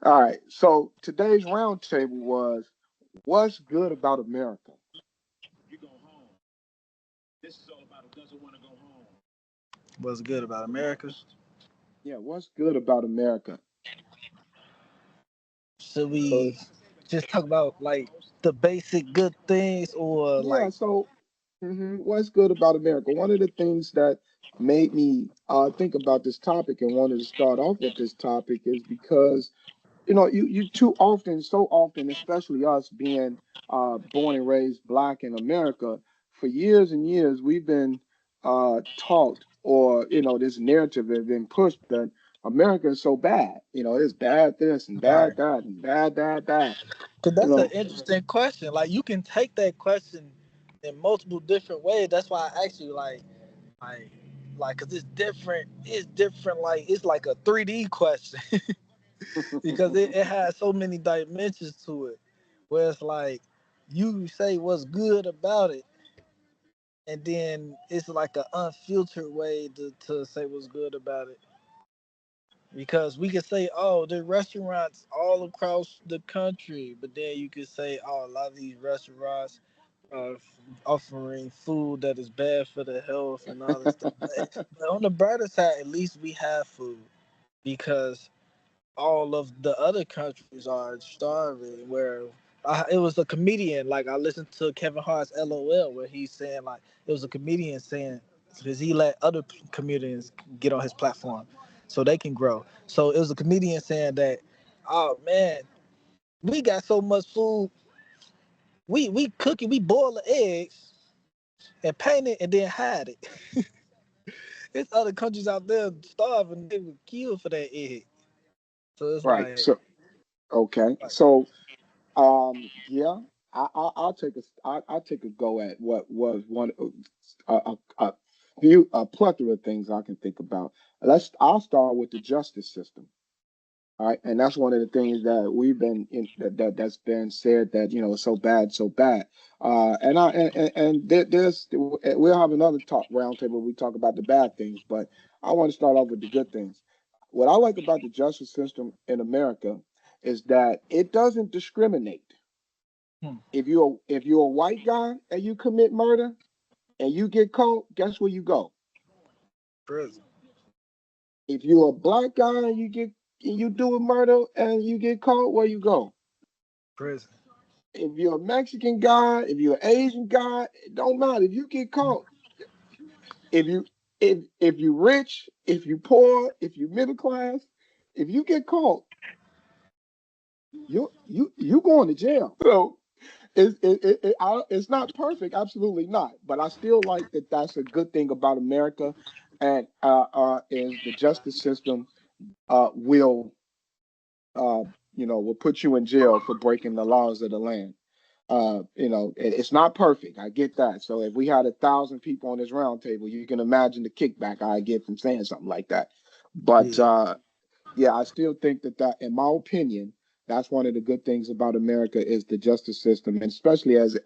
All right. So today's roundtable was what's good about America? What's good about America? Yeah, what's good about America? Should So we just talk about like the basic good things or yeah, like so what's good about America? One of the things that made me think about this topic and wanted to start off with this topic is because you too often, so often, especially us being born and raised black in America, for years and years, we've been taught, or this narrative has been pushed that America is so bad. It's bad this and right? bad that and bad, bad, bad. Because You that's an know, interesting question. Like you can take that question in multiple different ways. That's why I asked you like because it's different. It's different. Like it's like a 3D question because it has so many dimensions to it. Where it's like you say what's good about it, and then it's like an unfiltered way to say what's good about it. Because we could say, oh, there are restaurants all across the country, but then you could say, oh, a lot of these restaurants are offering food that is bad for the health and all this stuff. But on the brighter side, at least we have food because all of the other countries are starving. Where it was a comedian, like I listened to Kevin Hart's LOL, where he's saying like it was a comedian saying because he let other comedians get on his platform so they can grow. So it was a comedian saying that, oh man, we got so much food, we cook it, we boil the eggs and paint it and then hide it. There's other countries out there starving, they would kill for that egg. So it's right. like, So okay. like So yeah, I'll take I'll take a go at what was one a a plethora of things I can think about. I'll start with the justice system. All right, and that's one of the things that we've been that's been said that so bad, so bad. There's we'll have another talk roundtable where we talk about the bad things, but I want to start off with the good things. What I like about the justice system in America is that it doesn't discriminate. hmm, If you're a white guy and you commit murder and you get caught, guess where you go? prison, If you're a black guy and you do a murder and you get caught, where you go? prison. If you're a Mexican guy, if you're an Asian guy, it don't matter. If you get caught, if you if you rich, if you poor, if you middle class, if you get caught, you going to jail. So it's not perfect, absolutely not. But I still like that. That's a good thing about America, and is the justice system will uh, will put you in jail for breaking the laws of the land. It's not perfect. I get that. So if we had 1,000 people on this round table, you can imagine the kickback I get from saying something like that. But Yeah. yeah, I still think that, in my opinion, that's one of the good things about America is the justice system, and especially as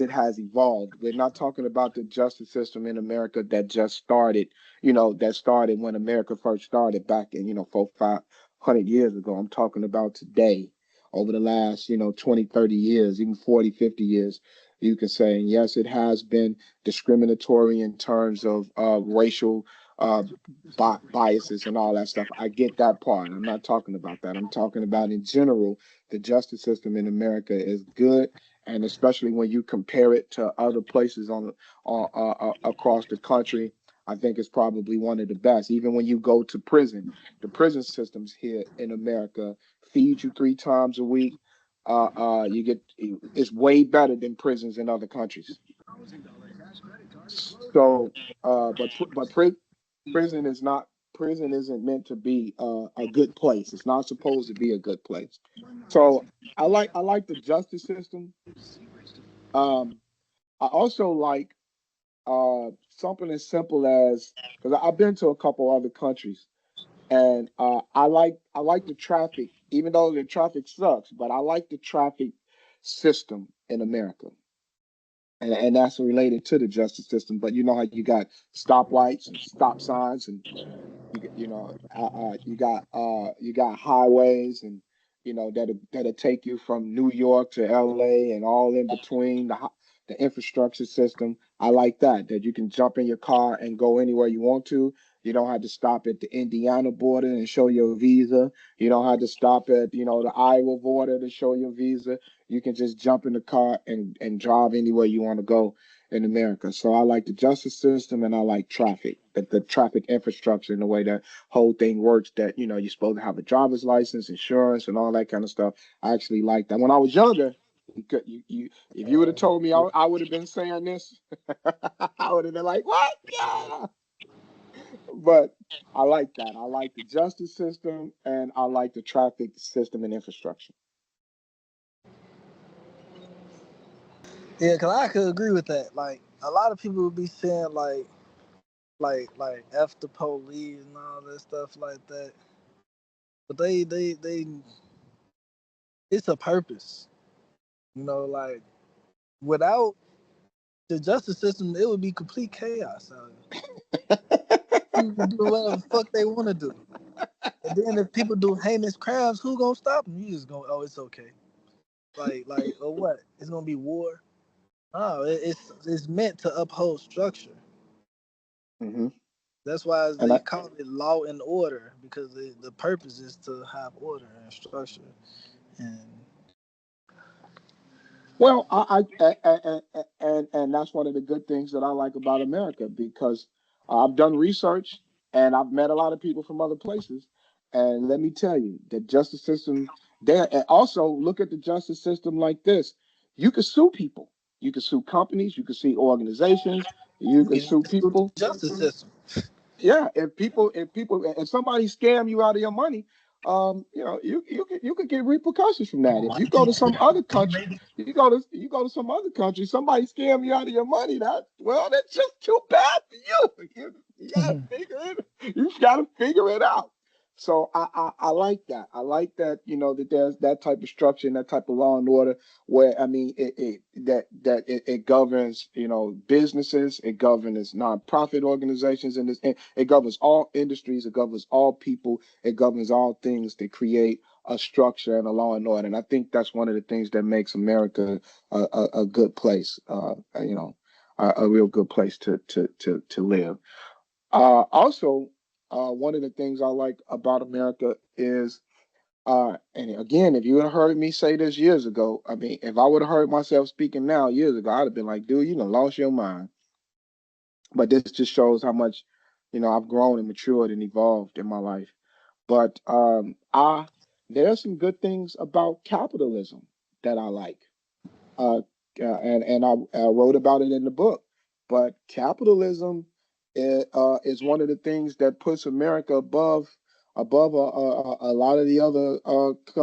it has evolved. We're not talking about the justice system in America that just started, that started when America first started back in 400, 500 years ago. I'm talking about today, over the last 20, 30 years, even 40, 50 years. You can say, and yes, it has been discriminatory in terms of racial uh, biases and all that stuff. I get that part. I'm not talking about that. I'm talking about in general, the justice system in America is good, and especially when you compare it to other places across the country. I think it's probably one of the best. Even when you go to prison, the prison systems here in America feed you 3 times a week. You get it's way better than prisons in other countries. So, prison is not prison isn't meant to be a good place. It's not supposed to be a good place. So I like the justice system. Um, I also like something as simple as because I've been to a couple other countries and I like the traffic, even though the traffic sucks, but I like the traffic system in America. And that's related to the justice system. But you know how you got stoplights and stop signs, and You know, you got highways and that'll take you from New York to LA and all in between the infrastructure system. I like that you can jump in your car and go anywhere you want to. You don't have to stop at the Indiana border and show your visa. You don't have to stop at the Iowa border to show your visa. You can just jump in the car and drive anywhere you want to go in America. So I like the justice system and I like traffic, the traffic infrastructure and the way that whole thing works. That you're supposed to have a driver's license, insurance, and all that kind of stuff. I actually like that. When I was younger, if you would have told me I would have been saying this, I would have been like, what? Yeah. But I like that. I like the justice system and I like the traffic system and infrastructure. Yeah, cause I could agree with that. Like a lot of people would be saying like F the police and all that stuff like that. But they it's a purpose. Like without the justice system, it would be complete chaos out here. People do whatever the fuck they want to do. And then if people do heinous crimes, who gonna stop them? You just gonna, oh, it's okay. Like, or what? It's gonna be war. Oh, it's meant to uphold structure. Hmm. That's why And they call it law and order, because the purpose is to have order and structure. And well, and that's one of the good things that I like about America because I've done research and I've met a lot of people from other places, and let me tell you, the justice system there. And also look at the justice system like this: you can sue people, you can sue companies, you can sue organizations, you you can can sue do the people. justice system. Yeah, if somebody scam you out of your money, you could get repercussions from that. If you go to some other country, you go to some other country, somebody scam you out of your money, that's just too bad for you. You gotta figure it. You gotta figure it out. So I like that. I like that, that there's that type of structure and that type of law and order where I mean it governs businesses, it governs nonprofit organizations, and it governs all industries, it governs all people, it governs all things that create a structure and a law and order. And I think that's one of the things that makes America a good place, a real good place to live. Also, one of the things I like about America is and again, if you would have heard me say this years ago, I mean, if I would have heard myself speaking now years ago, I'd have been like, dude, you done lost your mind. But this just shows how much, I've grown and matured and evolved in my life. But there are some good things about capitalism that I like. Uh, and I wrote about it in the book. But capitalism is one of the things that puts America above a lot of the other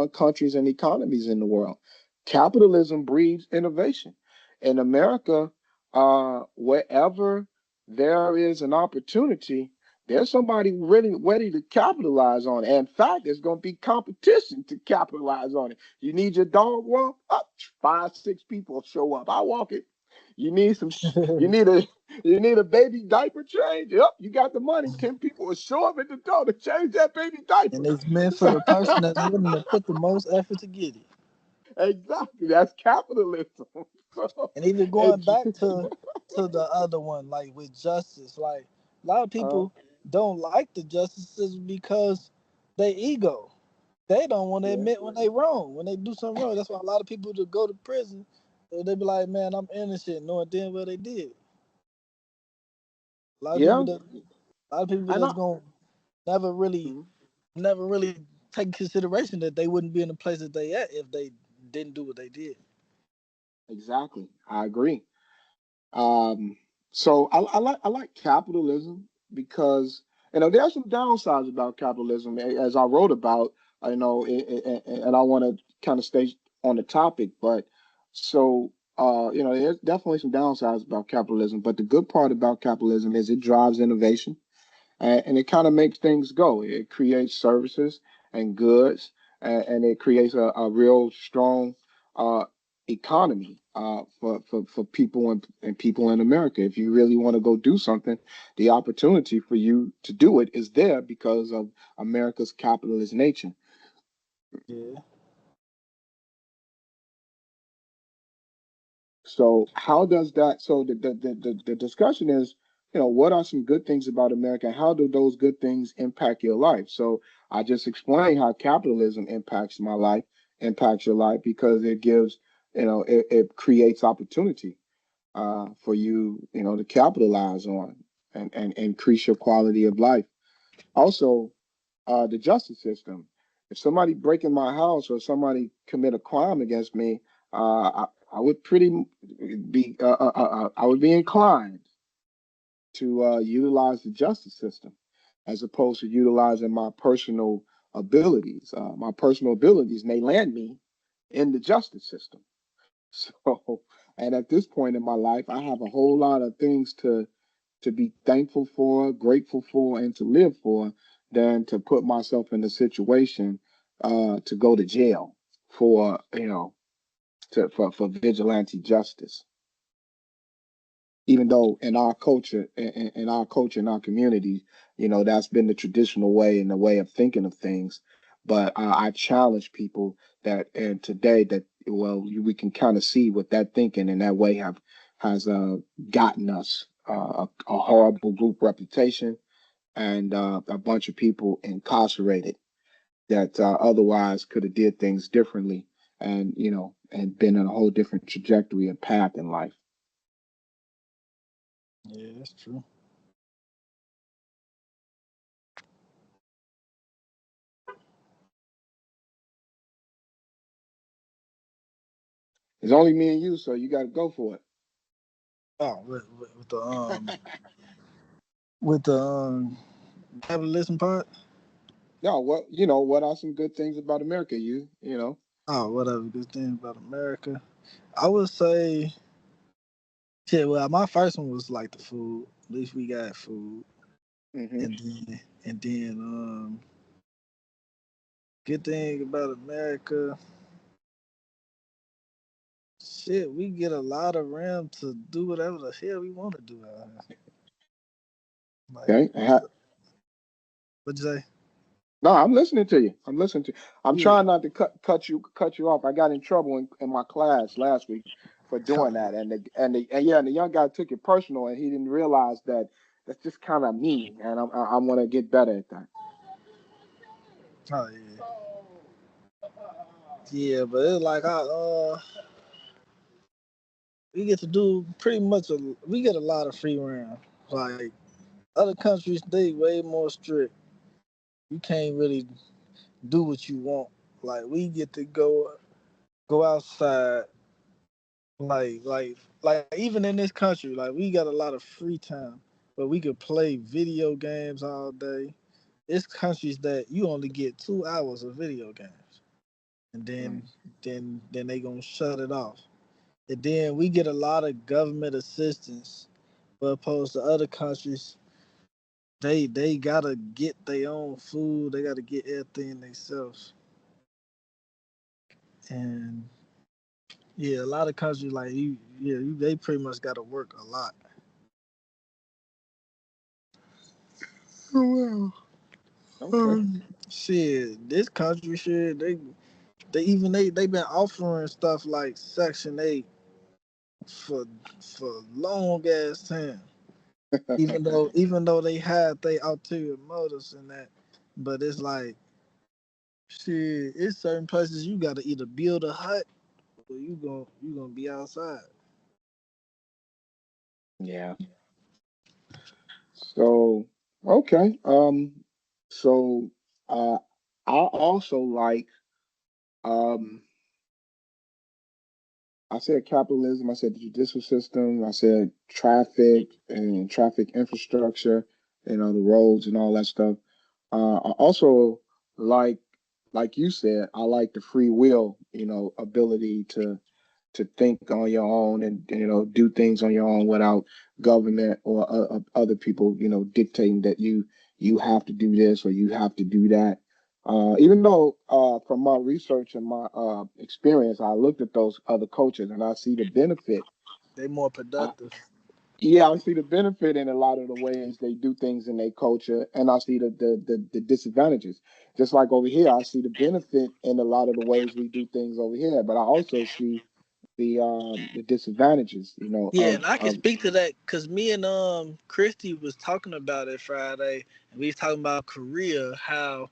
countries and economies in the world. Capitalism breeds innovation. In America, wherever there is an opportunity, there's somebody really ready to capitalize on it. In fact, there's going to be competition to capitalize on it. You need your dog walk up, 5, 6 people show up. I walk it. You need some. You need a. You need a baby diaper change. Yep, you got the money. 10 people will show up at the door to change that baby diaper. And it's meant for the person that's willing to put the most effort to get it. Exactly. That's capitalism. So, And even going it's, back to the other one, like with justice, like a lot of uh, people don't like the justice system because they ego. They don't want to yeah, admit when they wrong, when they do something wrong. That's why a lot of people to go to prison, they be like, "Man, I'm innocent," knowing damn well they did. A lot of people yeah, that, a lot of people and that's gonna never really, mhm, never really take consideration that they wouldn't be in the place that they at if they didn't do what they did. exactly. I agree. Um, so I like capitalism because there are some downsides about capitalism, as I wrote about. I know, and I want to kind of stay on the topic, but so there's definitely some downsides about capitalism. But the good part about capitalism is it drives innovation, and it kind of makes things go. It creates services and goods, and it creates a real strong uh, economy for people and people in America. If you really want to go do something, the opportunity for you to do it is there because of America's capitalist nature. Yeah. So how does that? So the discussion is, what are some good things about America? How do those good things impact your life? So I just explained how capitalism impacts my life, impacts your life because it gives, it creates opportunity for you, to capitalize on and increase your quality of life. Also, the justice system. If somebody break in my house or somebody commit a crime against me, I would I would be inclined to utilize the justice system as opposed to utilizing my personal abilities. My personal abilities may land me in the justice system. So, and at this point in my life, I have a whole lot of things to be thankful for, grateful for, and to live for than to put myself in a situation to go to jail for for vigilante justice. Even though in our community, that's been the traditional way and the way of thinking of things. But I challenge people that and today that we can kind of see what that thinking and that way has gotten us a horrible group reputation and a bunch of people incarcerated that otherwise could have did things differently and and been on a whole different trajectory and path in life. Yeah, that's true. It's only me and you, so you got to go for it. Oh, with the capitalism part. No, what are some good things about America? You know. Oh, whatever. Good thing about America. I would say, yeah. Well, my first one was like the food. At least we got food, Hmm. and then good thing about America. Shit, we get a lot of RAM to do whatever the hell we want to do out here. Like, Okay. what'd you say? No, I'm listening to you. I'm listening to you. I'm Yeah. trying not to cut you off. I got in trouble in my class last week for doing Oh, that, and the young guy took it personal, and he didn't realize that that's just kind of mean, and I'm gonna get better at that. oh yeah. Yeah, but it's like we get to do pretty much we get a lot of free RAM. Like other countries, they way more strict. You can't really do what you want. Like we get to go outside. Like even in this country, like we got a lot of free time, but we could play video games all day. It's countries that you only get 2 hours of video games, and Mm. then they gonna shut it off. And then we get a lot of government assistance, but opposed to other countries, they gotta get their own food. They gotta get everything themselves. And yeah, a lot of countries like they pretty much gotta work a lot. Oh Okay. well. Shit, this country shit, they been offering stuff like Section 8 for long ass time. Even though they had they ulterior motives in that, but it's like shit. It's certain places you gotta either build a hut or you gonna be outside. Yeah. So okay. So I also like um. I said capitalism. I said the judicial system. I said traffic and traffic infrastructure. The roads and all that stuff. I also like, like you said, I like the free will. Ability to think on your own and do things on your own without government or other people dictating that you have to do this or you have to do that. Even though from my research and my experience, I looked at those other cultures and I see the benefit. They more Uh, productive. yeah, I see the benefit in a lot of the ways they do things in their culture, and I see the disadvantages. Just like over here, I see the benefit in a lot of the ways we do things over here, but I also see the disadvantages, Yeah, and I can of speak to that because me and Christy was talking about it Friday, and we was talking about Korea, how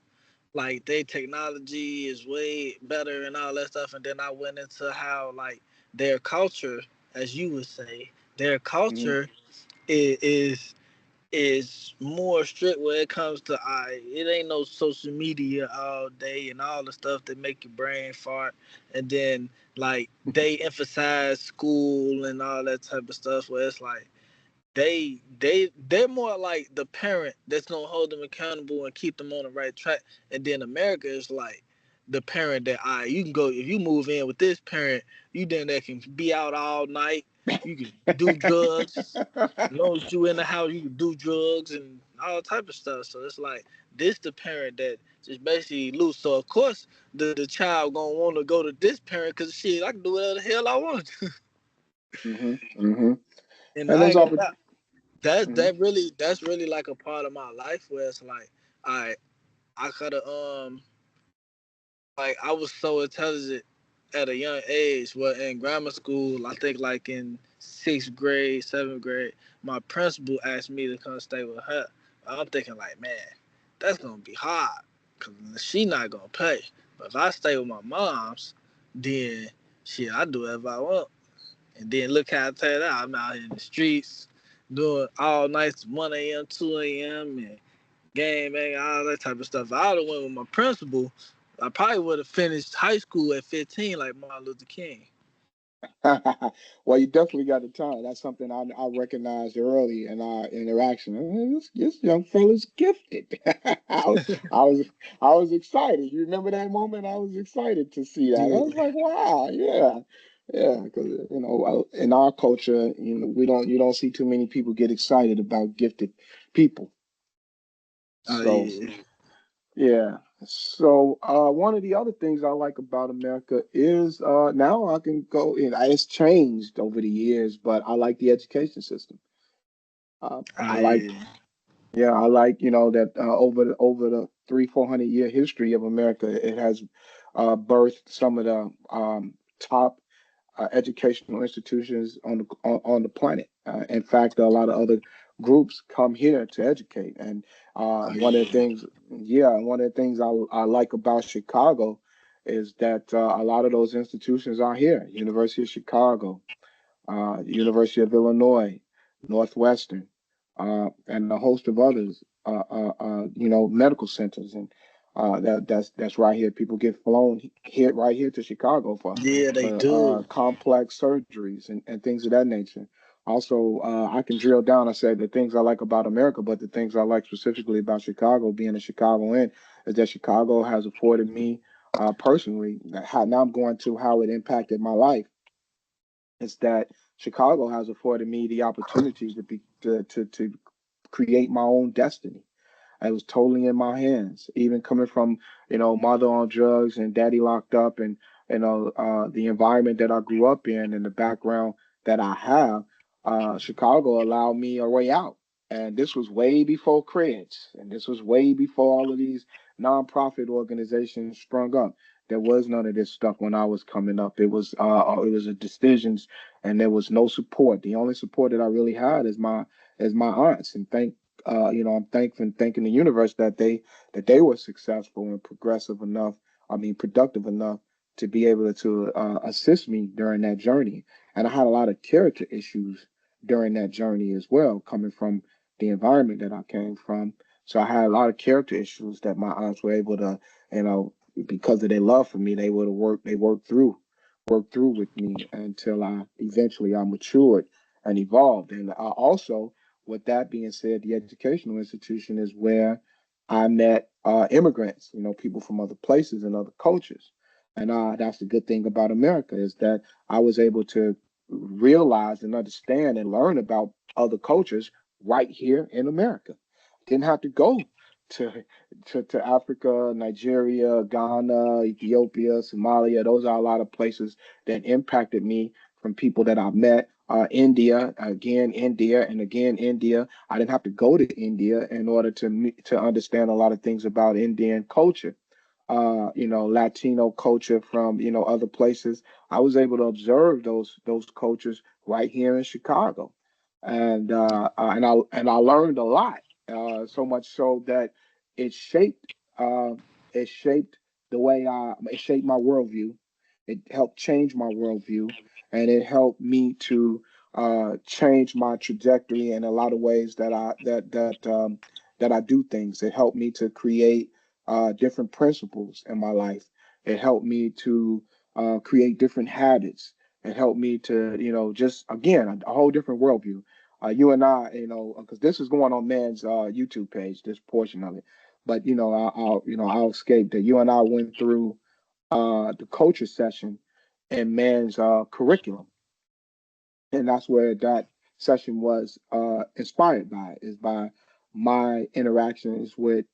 like their technology is way better and all that stuff, and then I went into how like their culture, as you would say, their mhm. culture is is more strict when it comes to it ain't no social media all day and all the stuff that make your brain fart, and then like they emphasize school and all that type of stuff where it's like they're more like the parent that's gonna hold them accountable and keep them on the right track. And then America is like the parent that you can go if you move in with this parent, you then that can be out all night, you can do drugs. As long as you in the house, you can do drugs and all type of stuff. So it's like this the parent that just basically loose. So of course the child gonna want to go to this parent because shit, I can do whatever the hell I want to. Hmm. Hmm. And And I those ain't gonna oppor- lie. mhm. That's really like a part of my life where it's like I could have like I was so intelligent at a young age. Well, in grammar school, I think like in sixth grade, seventh grade, my principal asked me to come stay with her. I'm thinking like, man, that's gonna be hard because she not gonna pay. But if I stay with my mom's, then shit, I do whatever I want. And then look how I turned out. I'm out here in the streets doing all nights, 1 a.m., 2 a.m., and game, man, all that type of stuff. If I would have went with my principal, I probably would have finished high school at 15 like Martin Luther King. Well, you definitely got the talent. That's something I recognized early in our interaction. This young fella's gifted. I was I was excited. You remember that moment? I was excited to see that. I Yeah. was like, wow, yeah, yeah. Because in our culture, you don't see too many people get excited about gifted people. Oh, So yeah. yeah. So one of the other things I like about America is now I can go in. It's changed over the years, but I like the education system. Oh, I like, yeah. yeah, I like that over the 300-400 year history of America, it has birthed some of the top educational institutions on the planet. In fact, a lot of other groups come here to educate. And Oh, one of the yeah. things, yeah, one of the things I like about Chicago is that a lot of those institutions are here. University of Chicago, University of Illinois, Northwestern, and a host of others. Medical centers, and that's right here. People get flown here right here to Chicago Yeah, they for do. complex surgeries and things of that nature. Also, I can drill down. I said the things I like about America, but the things I like specifically about Chicago, being a Chicagoan, is that Chicago has afforded me personally. Now I'm going to how it impacted my life is that Chicago has afforded me the opportunity to create my own destiny. It was totally in my hands. Even coming from, mother on drugs and daddy locked up, and the environment that I grew up in and the background that I have, Chicago allowed me a way out. And this was way before creds, and this was way before all of these nonprofit organizations sprung up. There was none of this stuff when I was coming up. It was a decisions, and there was no support. The only support that I really had is my aunts, and I'm thankful and thanking the universe that they were successful and progressive enough. I mean, productive enough to be able to assist me during that journey. And I had a lot of character issues during that journey as well, coming from the environment that I came from. So I had a lot of character issues that my aunts were able to, because of their love for me, they would have worked through with me until I matured and evolved. And also, with that being said, the educational institution is where I met immigrants, people from other places and other cultures. And that's the good thing about America is that I was able to realize and understand and learn about other cultures right here in America. Didn't have to go to to Africa, Nigeria, Ghana, Ethiopia, Somalia. Those are a lot of places that impacted me from people that I met. India, again, India, and again, India. I didn't have to go to India in order to understand a lot of things about Indian culture. Latino culture from other places. I was able to observe those cultures right here in Chicago, and I learned a lot. So much so that it shaped uh, it shaped it shaped my worldview. It helped change my worldview, and it helped me to change my trajectory in a lot of ways that I do things. It helped me to create different principles in my life. It helped me to create different habits. It helped me to, just again, a whole different worldview. You and I, because this is going on man's YouTube page, this portion of it. But I'll escape that. You and I went through the culture session in man's curriculum, and that's where that session was inspired by, is by my interactions with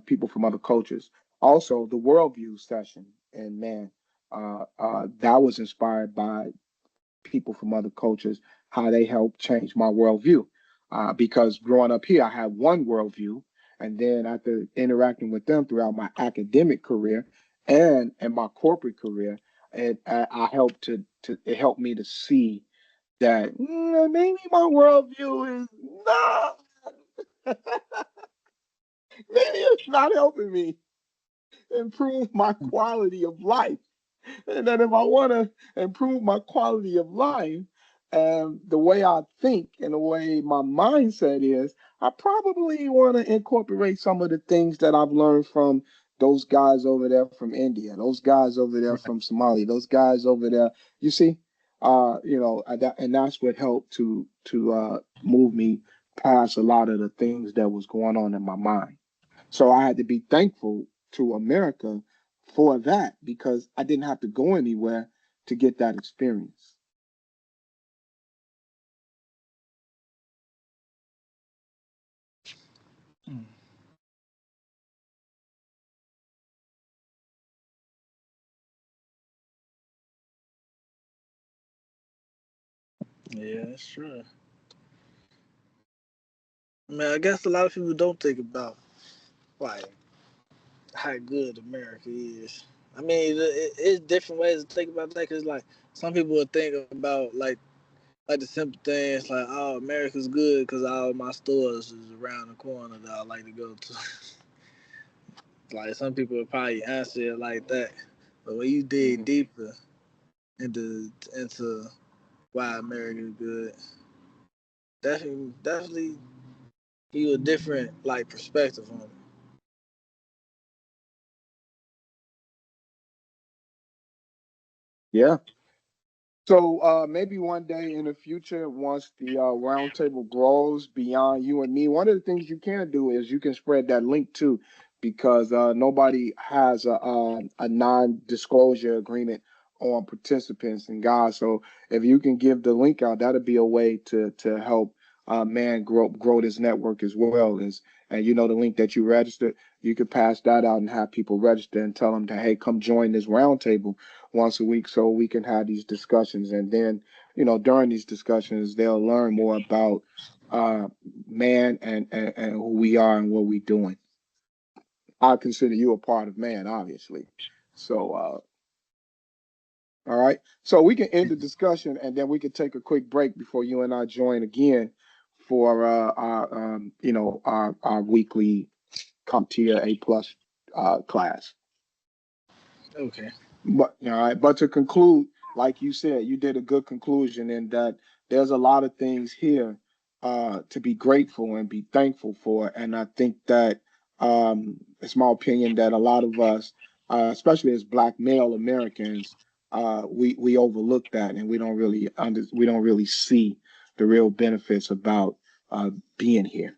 people from other cultures. Also, the worldview session, and man, that was inspired by people from other cultures, how they helped change my worldview. Because growing up here, I had one worldview, and then after interacting with them throughout my academic career and my corporate career, I helped to it helped me to see that maybe my worldview is not maybe it's not helping me improve my quality of life. And that if I want to improve my quality of life and the way I think and the way my mindset is, I probably want to incorporate some of the things that I've learned from those guys over there from India, those guys over there from Somalia, those guys over there. You see, and that's what helped to move me past a lot of the things that was going on in my mind. So I had to be thankful to America for that because I didn't have to go anywhere to get that experience. Mm. Yeah, that's true. I mean, I guess a lot of people don't think about like how good America is. I mean, it's different ways to think about that. Cause like some people would think about like the simple things like, oh, America's good because all my stores is around the corner that I like to go to. Like some people would probably answer it like that, but when you dig Mhm. deeper into why America is good, definitely you a different like perspective on it. Yeah. So maybe one day in the future, once the roundtable grows beyond you and me, one of the things you can do is you can spread that link too, because nobody has a non-disclosure agreement on participants and guys. So if you can give the link out, that'd be a way to help man grow this network as well. And the link that you registered, you could pass that out and have people register and tell them that, hey, come join this roundtable once a week so we can have these discussions. And then, during these discussions, they'll learn more about uh, man and who we are and what we're doing. I consider you a part of man, obviously. So, all right. So we can end the discussion and then we can take a quick break before you and I join again for our weekly CompTIA A plus class. Okay. But all right, but to conclude, like you said, you did a good conclusion in that there's a lot of things here to be grateful and be thankful for. And I think that it's my opinion that a lot of us, especially as Black male Americans, we overlook that and we don't really see the real benefits about being here.